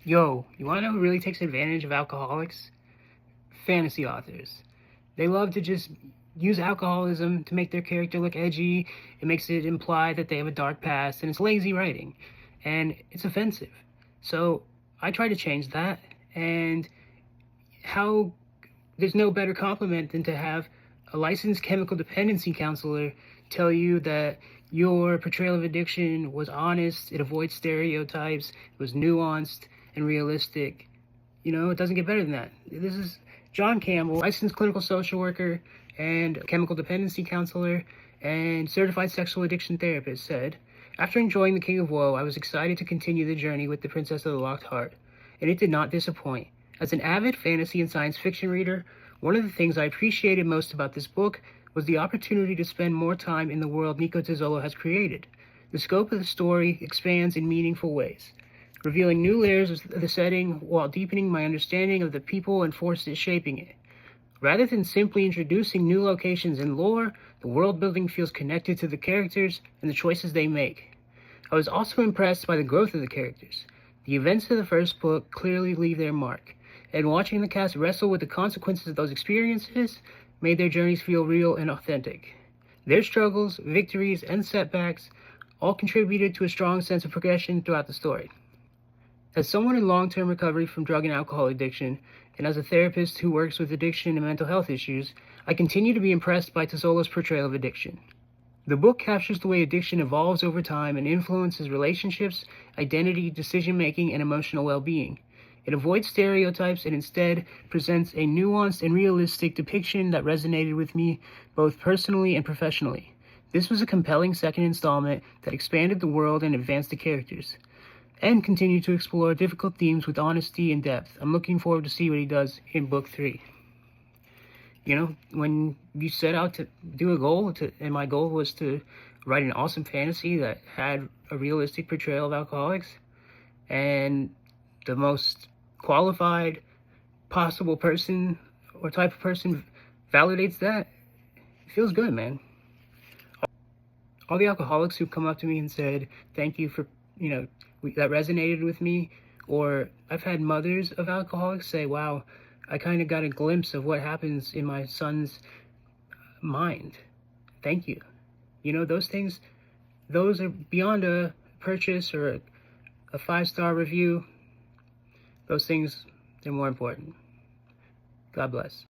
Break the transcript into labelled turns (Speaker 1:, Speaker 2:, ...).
Speaker 1: Yo, you wanna know who really takes advantage of alcoholics? Fantasy authors. They love to just use alcoholism to make their character look edgy. It makes it imply that they have a dark past, and it's lazy writing. And it's offensive. So I try to change that, and how there's no better compliment than to have a licensed chemical dependency counselor tell you that your portrayal of addiction was honest, it avoids stereotypes, it was nuanced and realistic. It doesn't get better than that. This is John Campbell, licensed clinical social worker and chemical dependency counselor and certified sexual addiction therapist, said, "After enjoying The King of Woe, I was excited to continue the journey with The Princess of the Locked Heart, and it did not disappoint. As an avid fantasy and science fiction reader, one of the things I appreciated most about this book was the opportunity to spend more time in the world Nico Tuzzolo has created. The scope of the story expands in meaningful ways, revealing new layers of the setting while deepening my understanding of the people and forces shaping it. Rather than simply introducing new locations and lore, the world building feels connected to the characters and the choices they make. I was also impressed by the growth of the characters. The events of the first book clearly leave their mark, and watching the cast wrestle with the consequences of those experiences made their journeys feel real and authentic. Their struggles, victories, and setbacks all contributed to a strong sense of progression throughout the story. As someone in long-term recovery from drug and alcohol addiction, and as a therapist who works with addiction and mental health issues, I continue to be impressed by Tuzzolo's portrayal of addiction. The book captures the way addiction evolves over time and influences relationships, identity, decision-making, and emotional well-being. It avoids stereotypes and instead presents a nuanced and realistic depiction that resonated with me both personally and professionally. This was a compelling second installment that expanded the world and advanced the characters, and continued to explore difficult themes with honesty and depth. I'm looking forward to see what he does in book 3. When you set out to do a goal, and my goal was to write an awesome fantasy that had a realistic portrayal of alcoholics, and the most qualified possible person or type of person validates that, it feels good, man. All the alcoholics who come up to me and said, thank you for, that resonated with me, or I've had mothers of alcoholics say, wow, I kind of got a glimpse of what happens in my son's mind. Thank you. Those things, those are beyond a purchase or a 5-star review. Those things, they're more important. God bless.